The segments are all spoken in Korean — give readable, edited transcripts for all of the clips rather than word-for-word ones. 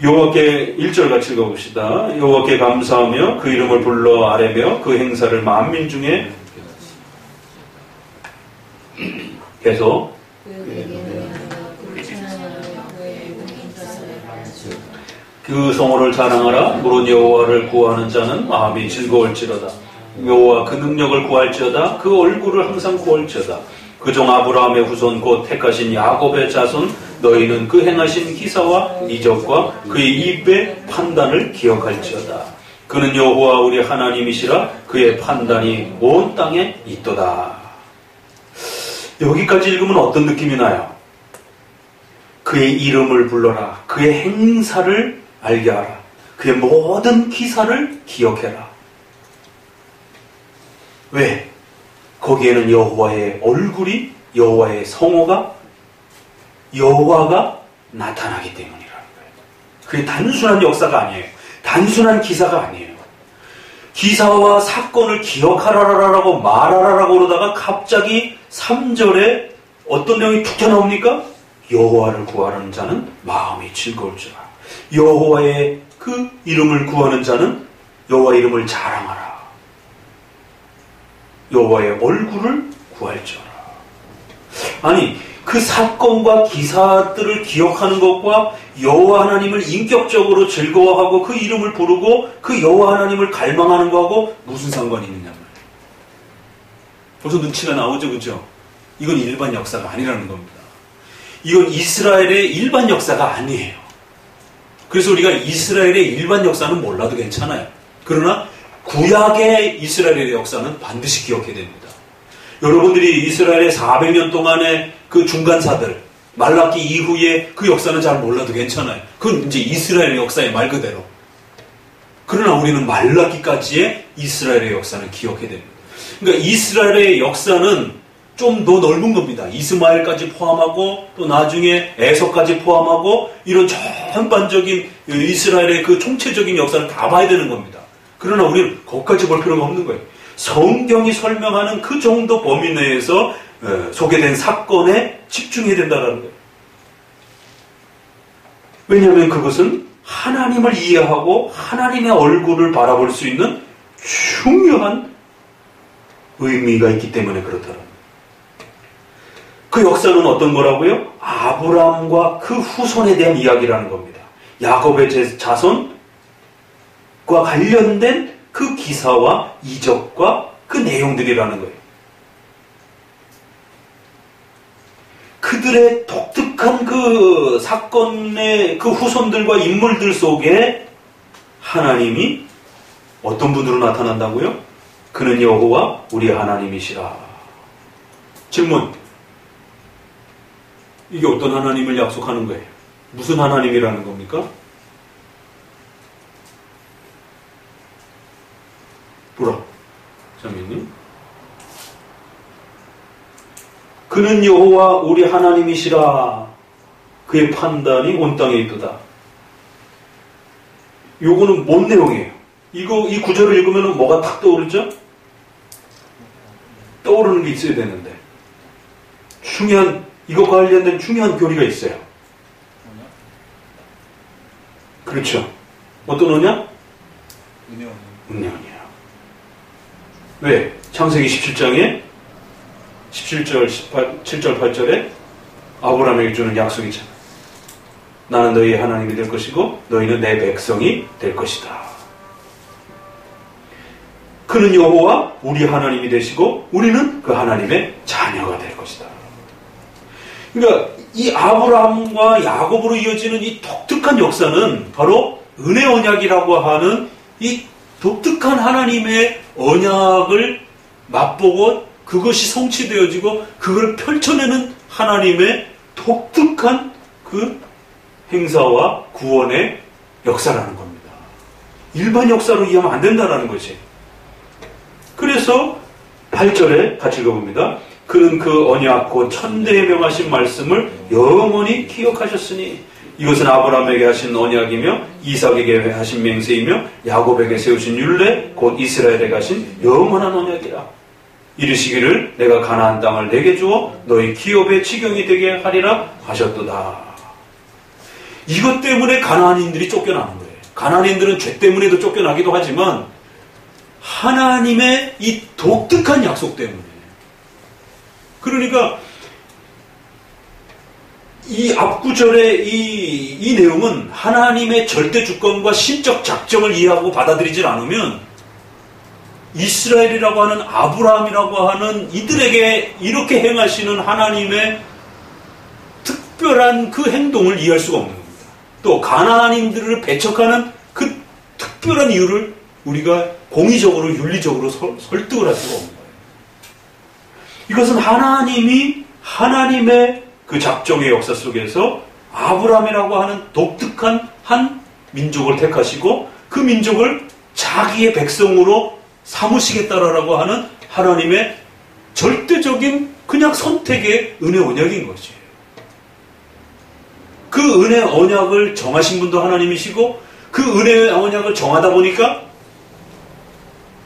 여호와께 1절 같이 읽어봅시다. 여호와께 감사하며 그 이름을 불러 아뢰며 그 행사를 만민 중에 계속 그 성호를 자랑하라. 물은 여호와를 구하는 자는 마음이 즐거울지로다. 여호와 그 능력을 구할지어다. 그 얼굴을 항상 구할지어다. 그종 아브라함의 후손 곧 택하신 야곱의 자손 너희는 그 행하신 기사와 이적과 그의 입의 판단을 기억할지어다. 그는 여호와 우리 하나님이시라. 그의 판단이 온 땅에 있도다. 여기까지 읽으면 어떤 느낌이 나요? 그의 이름을 불러라. 그의 행사를 알게 하라. 그의 모든 기사를 기억해라. 왜? 거기에는 여호와의 얼굴이, 여호와의 성호가, 여호와가 나타나기 때문이라는 거예요. 그게 단순한 역사가 아니에요. 단순한 기사가 아니에요. 기사와 사건을 기억하라라고 말하라라고 그러다가 갑자기 3절에 어떤 내용이 툭 튀어나옵니까? 여호와를 구하는 자는 마음이 즐거울지라. 여호와의 그 이름을 구하는 자는 여호와 이름을 자랑하라. 여호와의 얼굴을 구할지어라. 아니, 그 사건과 기사들을 기억하는 것과 여호와 하나님을 인격적으로 즐거워하고 그 이름을 부르고 그 여호와 하나님을 갈망하는 거하고 무슨 상관이 있느냐 말이에요. 벌써 눈치가 나오죠, 그죠? 이건 일반 역사가 아니라는 겁니다. 이건 이스라엘의 일반 역사가 아니에요. 그래서 우리가 이스라엘의 일반 역사는 몰라도 괜찮아요. 그러나 구약의 이스라엘의 역사는 반드시 기억해야 됩니다. 여러분들이 이스라엘의 400년 동안의 그 중간사들, 말라기 이후에 그 역사는 잘 몰라도 괜찮아요. 그건 이제 이스라엘의 역사의 말 그대로. 그러나 우리는 말라기까지의 이스라엘의 역사는 기억해야 됩니다. 그러니까 이스라엘의 역사는 좀 더 넓은 겁니다. 이스마엘까지 포함하고 또 나중에 에서까지 포함하고 이런 전반적인 이스라엘의 그 총체적인 역사를 다 봐야 되는 겁니다. 그러나 우리는 거기까지 볼 필요가 없는 거예요. 성경이 설명하는 그 정도 범위 내에서 소개된 사건에 집중해야 된다는 거예요. 왜냐하면 그것은 하나님을 이해하고 하나님의 얼굴을 바라볼 수 있는 중요한 의미가 있기 때문에 그렇더라고요. 그 역사는 어떤 거라고요? 아브라함과 그 후손에 대한 이야기라는 겁니다. 야곱의 자손과 관련된 그 기사와 이적과 그 내용들이라는 거예요. 그들의 독특한 그 사건의 그 후손들과 인물들 속에 하나님이 어떤 분으로 나타난다고요? 그는 여호와 우리 하나님이시라. 질문. 이게 어떤 하나님을 약속하는 거예요? 무슨 하나님이라는 겁니까? 보라, 장면님. 그는 여호와 우리 하나님이시라. 그의 판단이 온 땅에 있도다. 요거는 뭔 내용이에요? 이 구절을 읽으면 뭐가 탁 떠오르죠? 떠오르는 게 있어야 되는데. 이것과 관련된 중요한 교리가 있어요. 그렇죠. 어떤 언약? 은혜언이에요. 왜? 창세기 17장에 17절, 7절, 8절에 아브라함에게 주는 약속이잖아요. 나는 너희의 하나님이 될 것이고 너희는 내 백성이 될 것이다. 그는 여호와 우리 하나님이 되시고 우리는 그 하나님의 자녀가 될 것이다. 그러니까 이 아브라함과 야곱으로 이어지는 이 독특한 역사는 바로 은혜 언약이라고 하는 이 독특한 하나님의 언약을 맛보고 그것이 성취되어지고 그걸 펼쳐내는 하나님의 독특한 그 행사와 구원의 역사라는 겁니다. 일반 역사로 이해하면 안 된다는 것이. 그래서 8절에 같이 읽어봅니다. 그는 그 언약 곧 천대에 명하신 말씀을 영원히 기억하셨으니 이것은 아브라함에게 하신 언약이며 이삭에게 하신 맹세이며 야곱에게 세우신 율례 곧 이스라엘에게 하신 영원한 언약이라. 이르시기를 내가 가나안 땅을 내게 주어 너희 기업의 지경이 되게 하리라 하셨도다. 이것 때문에 가나안인들이 쫓겨나는 거예요. 가나안인들은 죄 때문에도 쫓겨나기도 하지만 하나님의 이 독특한 약속 때문에. 그러니까 이 앞구절의 이 내용은 하나님의 절대 주권과 신적 작정을 이해하고 받아들이질 않으면 이스라엘이라고 하는 아브라함이라고 하는 이들에게 이렇게 행하시는 하나님의 특별한 그 행동을 이해할 수가 없는 겁니다. 또 가나안인들을 배척하는 그 특별한 이유를 우리가 공의적으로 윤리적으로 설득을 할 수가 없는 거예요. 이것은 하나님이 하나님의 그 작정의 역사 속에서 아브라함이라고 하는 독특한 한 민족을 택하시고 그 민족을 자기의 백성으로 삼으시겠다라고 하는 하나님의 절대적인 그냥 선택의 은혜 언약인 것이에요. 그 은혜 언약을 정하신 분도 하나님이시고 그 은혜 언약을 정하다 보니까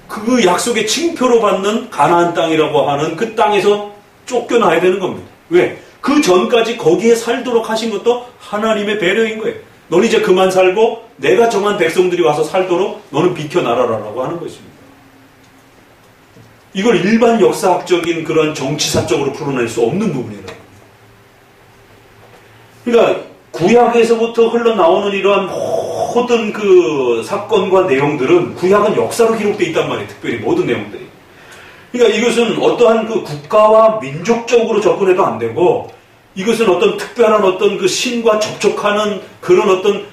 그 약속의 징표로 받는 가나안 땅이라고 하는 그 땅에서 쫓겨나야 되는 겁니다. 왜? 그 전까지 거기에 살도록 하신 것도 하나님의 배려인 거예요. 넌 이제 그만 살고 내가 정한 백성들이 와서 살도록 너는 비켜나라라고 하는 것입니다. 이걸 일반 역사학적인 그런 정치사적으로 풀어낼 수 없는 부분이라고. 그러니까 구약에서부터 흘러나오는 이러한 모든 그 사건과 내용들은 구약은 역사로 기록되어 있단 말이에요. 특별히 모든 내용들이. 그러니까 이것은 어떠한 그 국가와 민족적으로 접근해도 안 되고 이것은 어떤 특별한 어떤 그 신과 접촉하는 그런 어떤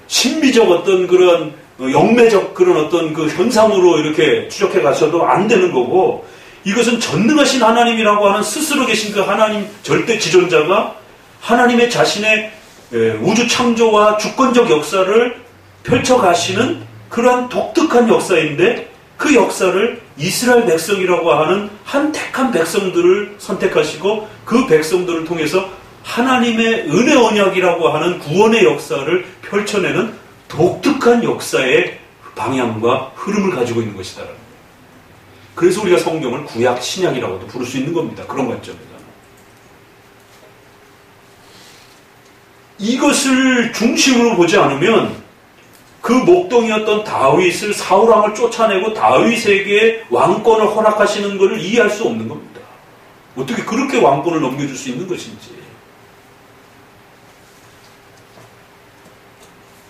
신비적 어떤 그런 영매적 그런 어떤 그 현상으로 이렇게 추적해 가셔도 안 되는 거고 이것은 전능하신 하나님이라고 하는 스스로 계신 그 하나님 절대 지존자가 하나님의 자신의 우주 창조와 주권적 역사를 펼쳐가시는 그러한 독특한 역사인데 그 역사를 이스라엘 백성이라고 하는 한 택한 백성들을 선택하시고 그 백성들을 통해서 하나님의 은혜 언약이라고 하는 구원의 역사를 펼쳐내는 독특한 역사의 방향과 흐름을 가지고 있는 것이다. 그래서 우리가 성경을 구약, 신약이라고도 부를 수 있는 겁니다. 그런 관점에서. 이것을 중심으로 보지 않으면 그 목동이었던 다윗을 사울왕을 쫓아내고 다윗에게 왕권을 허락하시는 것을 이해할 수 없는 겁니다. 어떻게 그렇게 왕권을 넘겨줄 수 있는 것인지.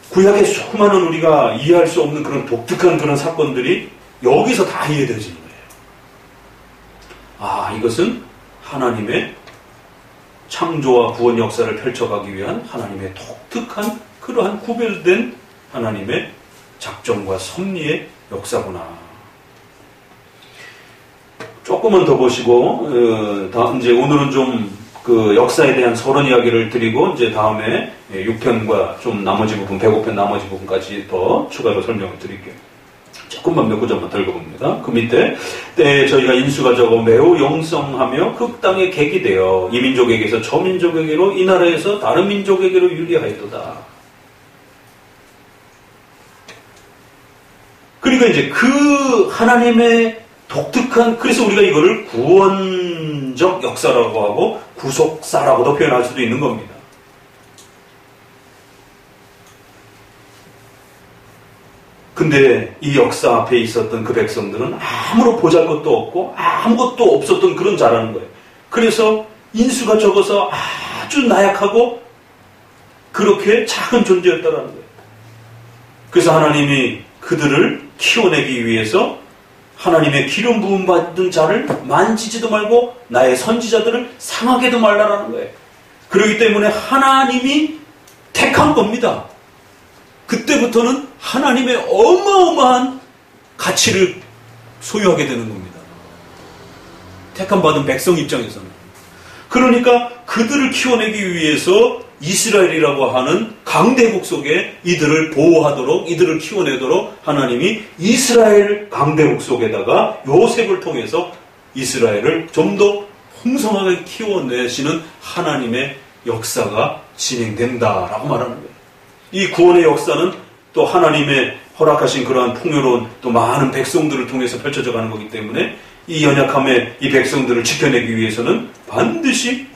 구약의 수많은 우리가 이해할 수 없는 그런 독특한 그런 사건들이 여기서 다 이해되어지는 거예요. 아, 이것은 하나님의 창조와 구원 역사를 펼쳐가기 위한 하나님의 독특한 그러한 구별된 하나님의 작정과 섭리의 역사구나. 조금만 더 보시고 이제 오늘은 좀 그 역사에 대한 서론 이야기를 드리고 이제 다음에 6편과 좀 나머지 부분 105편 나머지 부분까지 더 추가로 설명을 드릴게요. 조금만 몇 구절만 더 읽어봅니다. 그 밑에 때에 저희가 인수가 적어 매우 영성하며 극당의 객이 되어 이 민족에게서 저 민족에게로 이 나라에서 다른 민족에게로 유리하였도다. 그러니까 이제 그 하나님의 독특한, 그래서 우리가 이거를 구원적 역사라고 하고 구속사라고도 표현할 수도 있는 겁니다. 근데 이 역사 앞에 있었던 그 백성들은 아무런 보잘것도 없고 아무것도 없었던 그런 자라는 거예요. 그래서 인수가 적어서 아주 나약하고 그렇게 작은 존재였다라는 거예요. 그래서 하나님이 그들을 키워내기 위해서 하나님의 기름 부음 받은 자를 만지지도 말고 나의 선지자들을 상하게도 말라라는 거예요. 그렇기 때문에 하나님이 택한 겁니다. 그때부터는 하나님의 어마어마한 가치를 소유하게 되는 겁니다. 택한 받은 백성 입장에서는. 그러니까 그들을 키워내기 위해서 이스라엘이라고 하는 강대국 속에 이들을 보호하도록, 이들을 키워내도록 하나님이 이스라엘 강대국 속에다가 요셉을 통해서 이스라엘을 좀 더 풍성하게 키워내시는 하나님의 역사가 진행된다라고 말하는 거예요. 이 구원의 역사는 또 하나님의 허락하신 그러한 풍요로운 또 많은 백성들을 통해서 펼쳐져 가는 거기 때문에 이 연약함에 이 백성들을 지켜내기 위해서는 반드시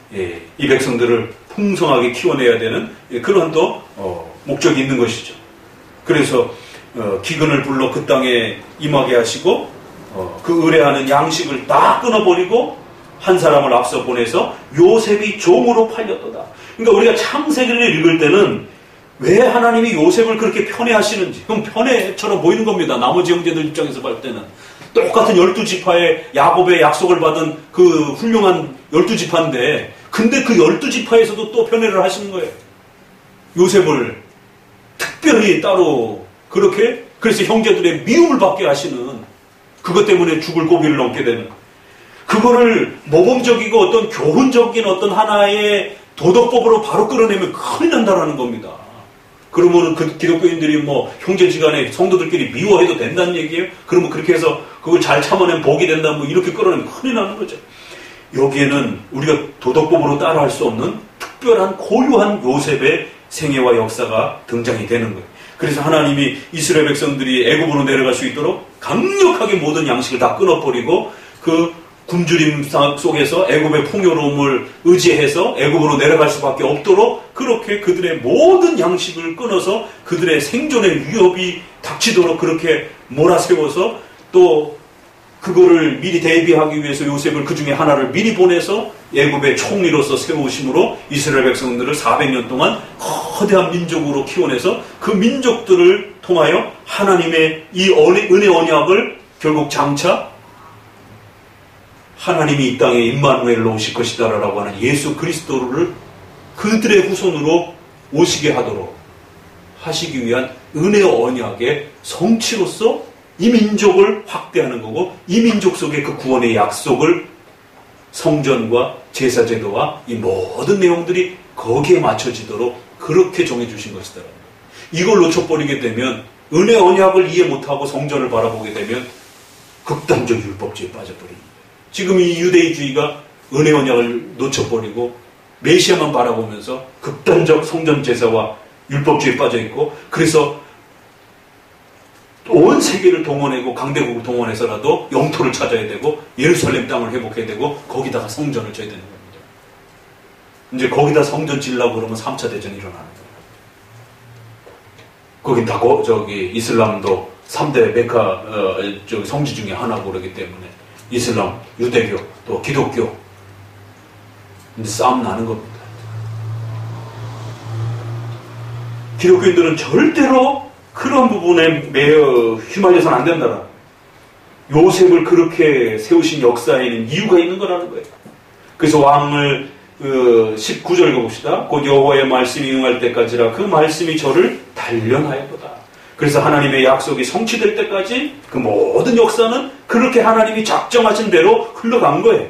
이 백성들을 풍성하게 키워내야 되는 그런 또 목적이 있는 것이죠. 그래서 기근을 불러 그 땅에 임하게 하시고 그 의뢰하는 양식을 다 끊어버리고 한 사람을 앞서 보내서 요셉이 종으로 팔렸도다. 그러니까 우리가 창세기를 읽을 때는 왜 하나님이 요셉을 그렇게 편애하시는지, 그럼 편애처럼 보이는 겁니다. 나머지 형제들 입장에서 볼 때는 똑같은 12지파의 야곱의 약속을 받은 그 훌륭한 12지파인데, 근데 그 12지파에서도 또 편애를 하시는 거예요. 요셉을 특별히 따로 그렇게, 그래서 형제들의 미움을 받게 하시는, 그것 때문에 죽을 고비를 넘게 되는, 그거를 모범적이고 어떤 교훈적인 어떤 하나의 도덕법으로 바로 끌어내면 큰일 난다라는 겁니다. 그러면 그 기독교인들이 뭐 형제지간에 성도들끼리 미워해도 된다는 얘기예요? 그러면 그렇게 해서 그걸 잘 참아내면 복이 된다, 뭐 이렇게 끌어내면 큰일 나는 거죠. 여기에는 우리가 도덕법으로 따라할 수 없는 특별한 고유한 요셉의 생애와 역사가 등장이 되는 거예요. 그래서 하나님이 이스라엘 백성들이 애굽으로 내려갈 수 있도록 강력하게 모든 양식을 다 끊어버리고 그 굶주림 속에서 애굽의 풍요로움을 의지해서 애굽으로 내려갈 수밖에 없도록 그렇게 그들의 모든 양식을 끊어서 그들의 생존의 위협이 닥치도록 그렇게 몰아세워서 또 그거를 미리 대비하기 위해서 요셉을 그 중에 하나를 미리 보내서 애굽의 총리로서 세우심으로 이스라엘 백성들을 400년 동안 거대한 민족으로 키워내서 그 민족들을 통하여 하나님의 이 은혜 언약을 결국 장차 하나님이 이 땅에 임마누엘로 오실 것이다라고 하는 예수 그리스도를 그들의 후손으로 오시게 하도록 하시기 위한 은혜의 언약의 성취로서 이 민족을 확대하는 거고, 이 민족 속에 그 구원의 약속을 성전과 제사제도와 이 모든 내용들이 거기에 맞춰지도록 그렇게 정해주신 것이다. 이걸 놓쳐버리게 되면, 은혜 언약을 이해 못하고 성전을 바라보게 되면 극단적 율법주의에 빠져버립니다. 지금 이 유대주의가 은혜 언약을 놓쳐버리고 메시아만 바라보면서 극단적 성전 제사와 율법주의에 빠져있고, 그래서 온 세계를 동원하고 강대국을 동원해서라도 영토를 찾아야 되고 예루살렘 땅을 회복해야 되고 거기다가 성전을 져야 되는 겁니다. 이제 거기다 성전 지으려고 그러면 3차 대전이 일어나는 거예요. 거긴 다 이슬람도 3대 메카 성지 중에 하나고 그러기 때문에 이슬람, 유대교, 또 기독교 이제 싸움 나는 겁니다. 기독교인들은 절대로 그런 부분에 매여 휘말려서는 안 된다라. 요셉을 그렇게 세우신 역사에는 이유가 있는 거라는 거예요. 그래서 왕을 19절 읽어봅시다. 곧 여호와의 말씀이 응할 때까지라 그 말씀이 저를 단련하였도다. 그래서 하나님의 약속이 성취될 때까지 그 모든 역사는 그렇게 하나님이 작정하신 대로 흘러간 거예요.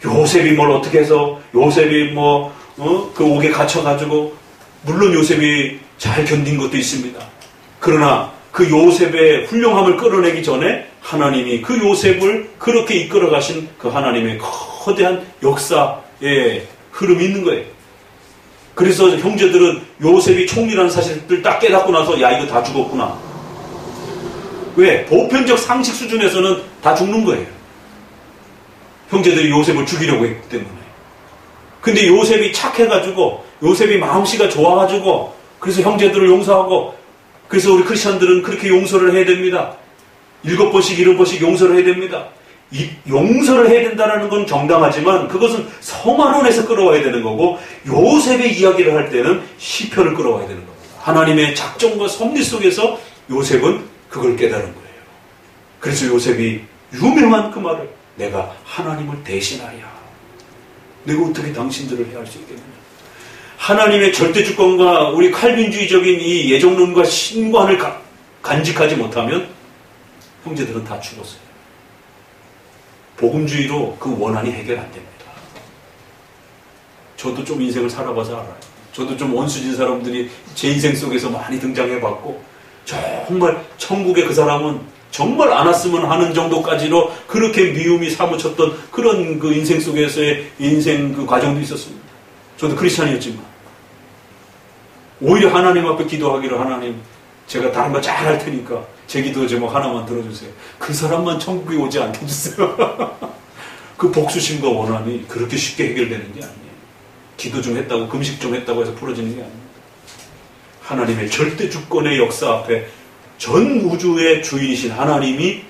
요셉이 뭘 어떻게 해서 요셉이 그 옥에 갇혀가지고, 물론 요셉이 잘 견딘 것도 있습니다. 그러나 그 요셉의 훌륭함을 끌어내기 전에 하나님이 그 요셉을 그렇게 이끌어 가신 그 하나님의 거대한 역사의 흐름이 있는 거예요. 그래서 형제들은 요셉이 총리라는 사실을 딱 깨닫고 나서 야, 이거 다 죽었구나. 왜? 보편적 상식 수준에서는 다 죽는 거예요. 형제들이 요셉을 죽이려고 했기 때문에. 근데 요셉이 착해가지고, 요셉이 마음씨가 좋아가지고, 그래서 형제들을 용서하고, 그래서 우리 크리스천들은 그렇게 용서를 해야 됩니다. 7번씩 7번씩 용서를 해야 됩니다. 용서를 해야 된다는 건 정당하지만 그것은 성화론에서 끌어와야 되는 거고, 요셉의 이야기를 할 때는 시편을 끌어와야 되는 겁니다. 하나님의 작정과 섭리 속에서 요셉은 그걸 깨달은 거예요. 그래서 요셉이 유명한 그 말을, 내가 하나님을 대신하랴. 내가 어떻게 당신들을 해할 수 있겠느냐. 하나님의 절대주권과 우리 칼빈주의적인 이 예정론과 신관을 간직하지 못하면 형제들은 다 죽었어요. 복음주의로 그 원한이 해결 안 됩니다. 저도 좀 인생을 살아봐서 알아요. 저도 좀 원수진 사람들이 제 인생 속에서 많이 등장해봤고, 정말 천국에 그 사람은 정말 안 왔으면 하는 정도까지로 그렇게 미움이 사무쳤던 그런 그 인생 속에서의 인생 그 과정도 있었습니다. 저도 크리스찬이었지만 오히려 하나님 앞에 기도하기를, 하나님 제가 다른 거 잘 할 테니까 제 기도 제목 하나만 들어주세요. 그 사람만 천국에 오지 않게 해주세요. 그 복수심과 원한이 그렇게 쉽게 해결되는 게 아니에요. 기도 좀 했다고 금식 좀 했다고 해서 풀어지는 게 아닙니다. 하나님의 절대 주권의 역사 앞에 전 우주의 주인이신 하나님이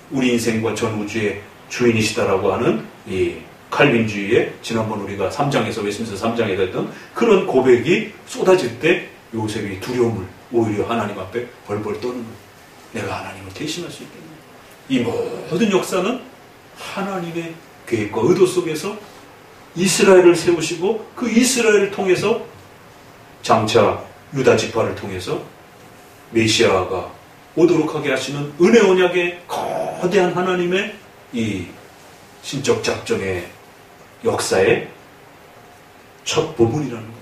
우리 인생과 전 우주의 주인이시다라고 하는 이 칼빈주의의 지난번 우리가 3장에서 웨스민스터 3장에 됐던 그런 고백이 쏟아질 때 요셉이 두려움을 오히려 하나님 앞에 벌벌 떠는 거예요. 내가 하나님을 대신할 수 있겠네. 이 모든 역사는 하나님의 계획과 의도 속에서 이스라엘을 세우시고 그 이스라엘을 통해서 장차 유다 지파를 통해서 메시아가 오도록 하게 하시는 은혜 언약의 거대한 하나님의 이 신적 작정의 역사의 첫 부분이라는 겁니다.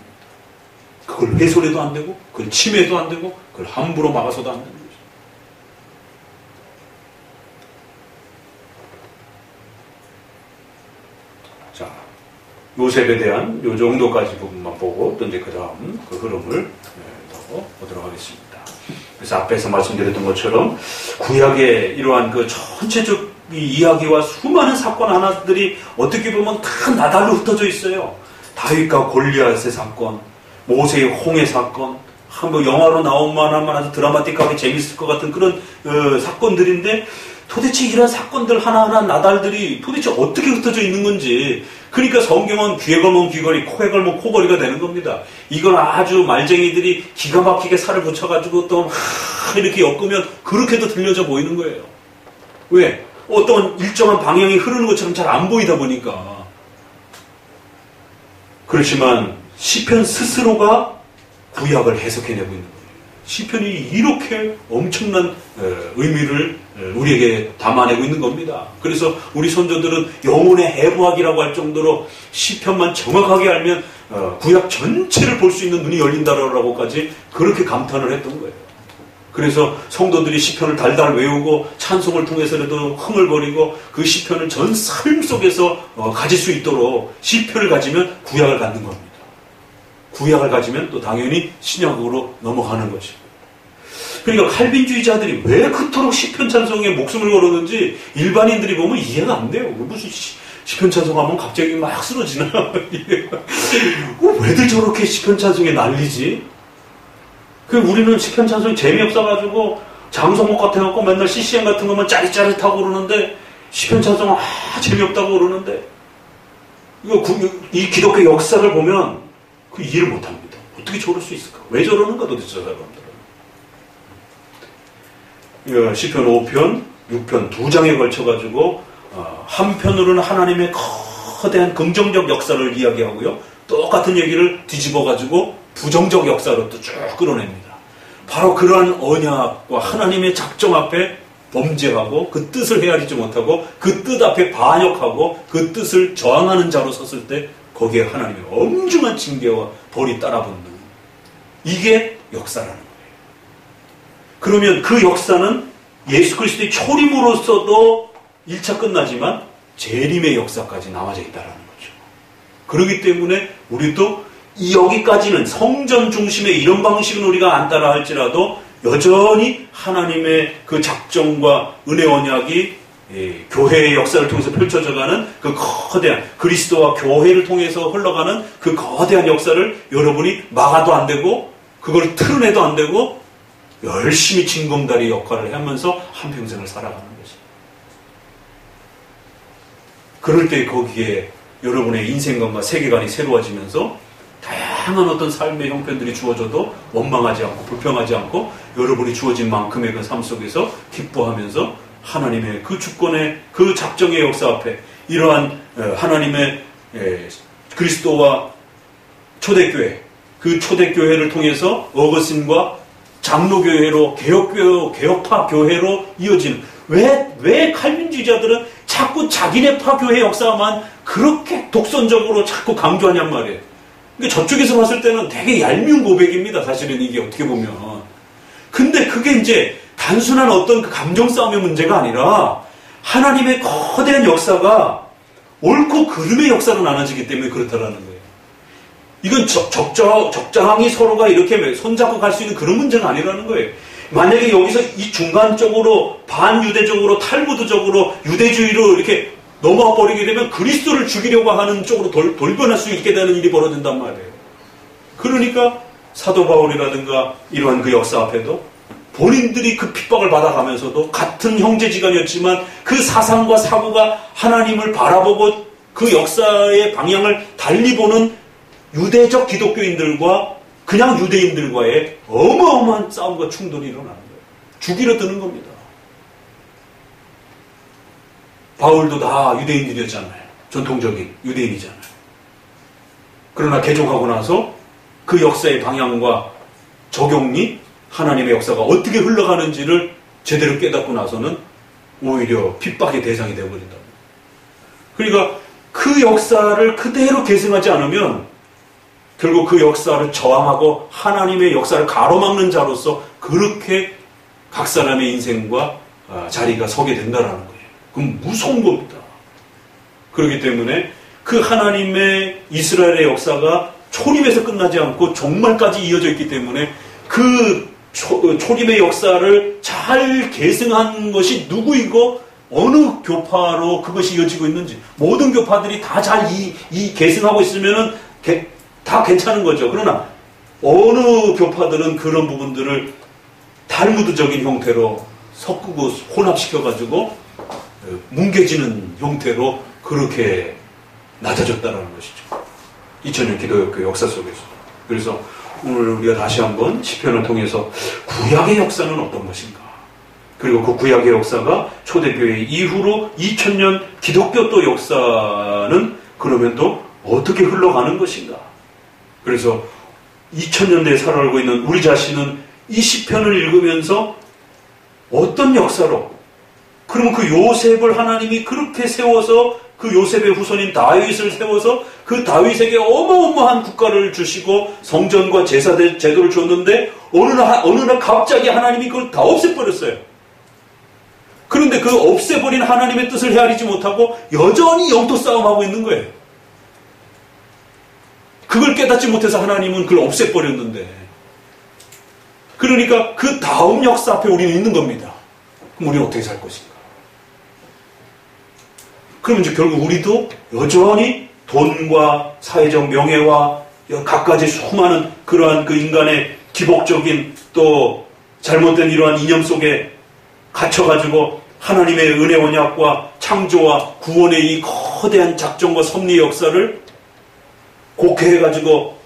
그걸 훼손해도 안 되고 그걸 침해도 안 되고 그걸 함부로 막아서도 안 되는 거죠. 자, 요셉에 대한 요 정도까지 부분만 보고 또 이제 그 다음 그 흐름을 더 보도록 하겠습니다. 그래서 앞에서 말씀드렸던 것처럼 구약의 이러한 그 전체적 이야기와 수많은 사건 하나들이 어떻게 보면 다 나달로 흩어져 있어요. 다윗과 골리앗의 사건, 모세의 홍해 사건, 뭐 영화로 나온 만한 아주 드라마틱하게 재밌을 것 같은 그런 사건들인데 도대체 이런 사건들 하나하나 나달들이 도대체 어떻게 흩어져 있는 건지. 그러니까 성경은 귀에 걸면 귀걸이, 코에 걸면 코걸이가 되는 겁니다. 이걸 아주 말쟁이들이 기가 막히게 살을 붙여가지고 또 이렇게 엮으면 그렇게도 들려져 보이는 거예요. 왜? 어떤 일정한 방향이 흐르는 것처럼 잘 안 보이다 보니까. 그렇지만 시편 스스로가 구약을 해석해내고 있는 거예요. 시편이 이렇게 엄청난 의미를 우리에게 담아내고 있는 겁니다. 그래서 우리 선조들은 영혼의 해부학이라고 할 정도로 시편만 정확하게 알면 구약 전체를 볼 수 있는 눈이 열린다라고까지 그렇게 감탄을 했던 거예요. 그래서 성도들이 시편을 달달 외우고 찬송을 통해서라도 흥얼거리고 그 시편을 전 삶 속에서 가질 수 있도록 시편을 가지면 구약을 갖는 겁니다. 구약을 가지면 또 당연히 신약으로 넘어가는 것이고. 그러니까 칼빈주의자들이 왜 그토록 시편 찬송에 목숨을 걸었는지 일반인들이 보면 이해가 안 돼요. 무슨 시편 찬송하면 갑자기 막 쓰러지나? 왜들 저렇게 시편 찬송에 난리지? 우리는 시편 찬송이 재미없어가지고 장성목 같아갖고 맨날 CCM 같은 거만 짜릿짜릿하고 그러는데 시편 찬송은 재미없다고 그러는데 이 기독교 역사를 보면 그 이해를 못합니다. 어떻게 저럴 수 있을까? 왜 저러는가 도대체 저 사람들은. 시편 5편, 6편 두 장에 걸쳐가지고 한편으로는 하나님의 거대한 긍정적 역사를 이야기하고요. 똑같은 얘기를 뒤집어가지고 부정적 역사로 또 쭉 끌어냅니다. 바로 그러한 언약과 하나님의 작정 앞에 범죄하고 그 뜻을 헤아리지 못하고 그 뜻 앞에 반역하고 그 뜻을 저항하는 자로 섰을 때 거기에 하나님의 엄중한 징계와 벌이 따라붙는 이게 역사라는 거예요. 그러면 그 역사는 예수 그리스도의 초림으로서도 1차 끝나지만 재림의 역사까지 남아져 있다는 거죠. 그렇기 때문에 우리도 여기까지는 성전 중심의 이런 방식은 우리가 안 따라 할지라도 여전히 하나님의 그 작정과 은혜 언약이 교회의 역사를 통해서 펼쳐져가는 그 거대한 그리스도와 교회를 통해서 흘러가는 그 거대한 역사를 여러분이 막아도 안 되고 그걸 틀어내도 안 되고 열심히 징검다리 역할을 하면서 한평생을 살아가는 것입니다. 그럴 때 거기에 여러분의 인생관과 세계관이 새로워지면서 다양한 어떤 삶의 형편들이 주어져도 원망하지 않고 불평하지 않고 여러분이 주어진 만큼의 그 삶 속에서 기뻐하면서 하나님의 그 주권의 그 작정의 역사 앞에 이러한 하나님의 그리스도와 초대교회 그 초대교회를 통해서 어거신과 장로교회로 개혁파 교회로 이어지는 왜 칼빈주의자들은 자꾸 자기네파 교회 역사만 그렇게 독선적으로 자꾸 강조하냔 말이에요. 그러니까 저쪽에서 봤을 때는 되게 얄미운 고백입니다. 사실은 이게 어떻게 보면. 근데 그게 이제 단순한 어떤 그 감정 싸움의 문제가 아니라 하나님의 거대한 역사가 옳고 그름의 역사로 나눠지기 때문에 그렇다라는 거예요. 이건 적당히 서로가 이렇게 손잡고 갈 수 있는 그런 문제가 아니라는 거예요. 만약에 여기서 이 중간적으로 반유대적으로 탈무드적으로 유대주의로 이렇게 넘어와 버리게 되면 그리스도를 죽이려고 하는 쪽으로 돌변할 수 있게 되는 일이 벌어진단 말이에요. 그러니까 사도 바울이라든가 이러한 그 역사 앞에도 본인들이 그 핍박을 받아가면서도 같은 형제지간이었지만 그 사상과 사고가 하나님을 바라보고 그 역사의 방향을 달리 보는 유대적 기독교인들과 그냥 유대인들과의 어마어마한 싸움과 충돌이 일어나는 거예요. 죽이려 드는 겁니다. 바울도 다 유대인들이었잖아요. 전통적인 유대인이잖아요. 그러나 개종하고 나서 그 역사의 방향과 적용이 하나님의 역사가 어떻게 흘러가는지를 제대로 깨닫고 나서는 오히려 핍박의 대상이 되어버린다. 그러니까 그 역사를 그대로 계승하지 않으면 결국 그 역사를 저항하고 하나님의 역사를 가로막는 자로서 그렇게 각 사람의 인생과 자리가 서게 된다는 거예요. 그건 무서운 겁니다. 그렇기 때문에 그 하나님의 이스라엘의 역사가 초림에서 끝나지 않고 종말까지 이어져 있기 때문에 그 초림의 역사를 잘 계승한 것이 누구이고 어느 교파로 그것이 이어지고 있는지 모든 교파들이 다 잘 이 계승하고 있으면은 다 괜찮은 거죠. 그러나 어느 교파들은 그런 부분들을 탈무드적인 형태로 섞고 혼합시켜가지고 뭉개지는 형태로 그렇게 낮아졌다는 것이죠. 2000년 기독교 역사 속에서. 그래서 오늘 우리가 다시 한번 시편을 통해서 구약의 역사는 어떤 것인가, 그리고 그 구약의 역사가 초대교회 이후로 2000년 기독교 또 역사는 그러면 또 어떻게 흘러가는 것인가. 그래서 2000년대에 살아가고 있는 우리 자신은 이 시편을 읽으면서 어떤 역사로, 그러면 그 요셉을 하나님이 그렇게 세워서 그 요셉의 후손인 다윗을 세워서 그 다윗에게 어마어마한 국가를 주시고 성전과 제도를 줬는데 어느 날 갑자기 하나님이 그걸 다 없애버렸어요. 그런데 그 없애버린 하나님의 뜻을 헤아리지 못하고 여전히 영토 싸움하고 있는 거예요. 그걸 깨닫지 못해서 하나님은 그걸 없애버렸는데, 그러니까 그 다음 역사 앞에 우리는 있는 겁니다. 그럼 우리는 어떻게 살 것인가? 그러면 이제 결국 우리도 여전히 돈과 사회적 명예와 갖가지 수많은 그러한 그 인간의 기복적인 또 잘못된 이러한 이념 속에 갇혀가지고 하나님의 은혜 언약과 창조와 구원의 이 거대한 작정과 섭리의 역사를 곡해해가지고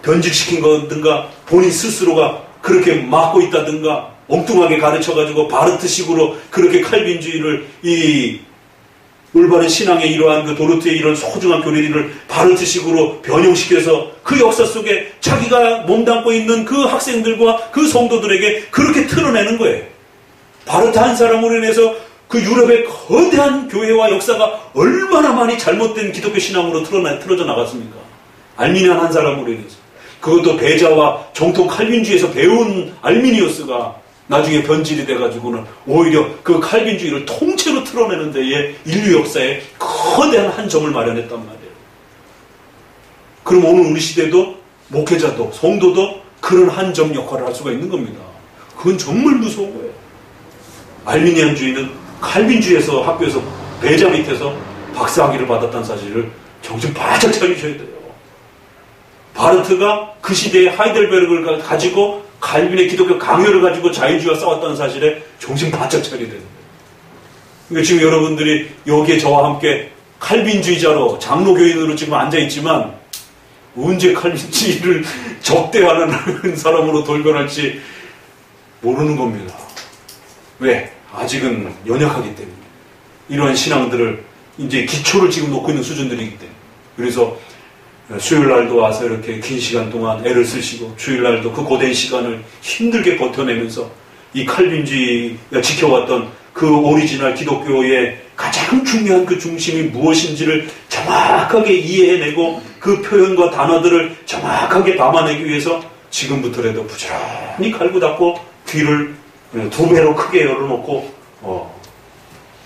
변질시킨 거든가 본인 스스로가 그렇게 막고 있다든가 엉뚱하게 가르쳐가지고 바르트식으로 그렇게 칼빈주의를 이 올바른 신앙의 이러한 그 도르트의 이런 소중한 교리를 바르트식으로 변형시켜서 그 역사 속에 자기가 몸담고 있는 그 학생들과 그 성도들에게 그렇게 틀어내는 거예요. 바르트 한 사람으로 인해서 그 유럽의 거대한 교회와 역사가 얼마나 많이 잘못된 기독교 신앙으로 틀어져 나갔습니까? 알미니안 한 사람으로 인해서. 그것도 배자와 정통 칼빈주의에서 배운 알미니우스가 나중에 변질이 돼가지고는 오히려 그 칼빈주의를 통째로 틀어내는 데에 인류 역사에 거대한 한 점을 마련했단 말이에요. 그럼 오늘 우리 시대도 목회자도 성도도 그런 한 점 역할을 할 수가 있는 겁니다. 그건 정말 무서운 거예요. 알미니안주의는 칼빈주의에서 학교에서 배자 밑에서 박사학위를 받았다는 사실을 정신 바짝 차리셔야 돼요. 바르트가 그 시대에 하이델베르그를 가지고 칼빈의 기독교 강요를 가지고 자유주의와 싸웠다는 사실에 정신 바짝 차려야 되는 거예요. 그러니까 지금 여러분들이 여기에 저와 함께 칼빈주의자로 장로교인으로 지금 앉아있지만 언제 칼빈주의를 적대하는 사람으로 돌변할지 모르는 겁니다. 왜? 아직은 연약하기 때문에. 이러한 신앙들을 이제 기초를 지금 놓고 있는 수준들이기 때문에. 그래서 수요일날도 와서 이렇게 긴 시간 동안 애를 쓰시고 주일날도 그 고된 시간을 힘들게 버텨내면서 이 칼빈주의가 지켜왔던 그 오리지널 기독교의 가장 중요한 그 중심이 무엇인지를 정확하게 이해해내고 그 표현과 단어들을 정확하게 담아내기 위해서 지금부터라도 부지런히 갈고 닦고 귀를 2배로 크게 열어놓고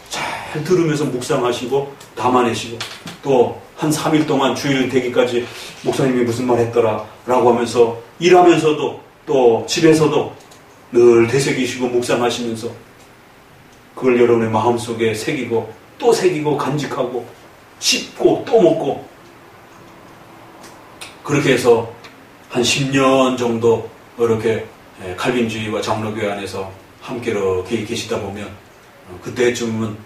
잘 들으면서 묵상하시고 담아내시고 또 한 3일 동안 주일 되기까지 목사님이 무슨 말 했더라 라고 하면서 일하면서도 또 집에서도 늘 되새기시고 묵상하시면서 그걸 여러분의 마음속에 새기고 또 새기고 간직하고 씹고 또 먹고 그렇게 해서 한 10년 정도 이렇게 칼빈주의와 장로교회 안에서 함께 이렇게 계시다 보면 그때쯤은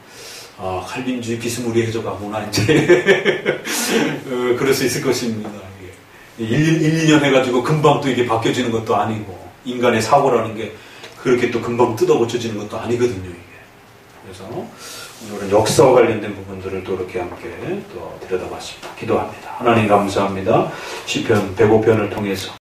칼빈주의 비스무리해져 가구나 이제 그럴 수 있을 것입니다. 1, 2년 해가지고 금방 또 이게 바뀌어지는 것도 아니고 인간의 사고라는 게 그렇게 또 금방 뜯어 고쳐지는 것도 아니거든요. 이게. 그래서 오늘은 역사와 관련된 부분들을 또 이렇게 함께 또 들여다봤습니다. 기도합니다. 하나님 감사합니다. 시편 105편을 통해서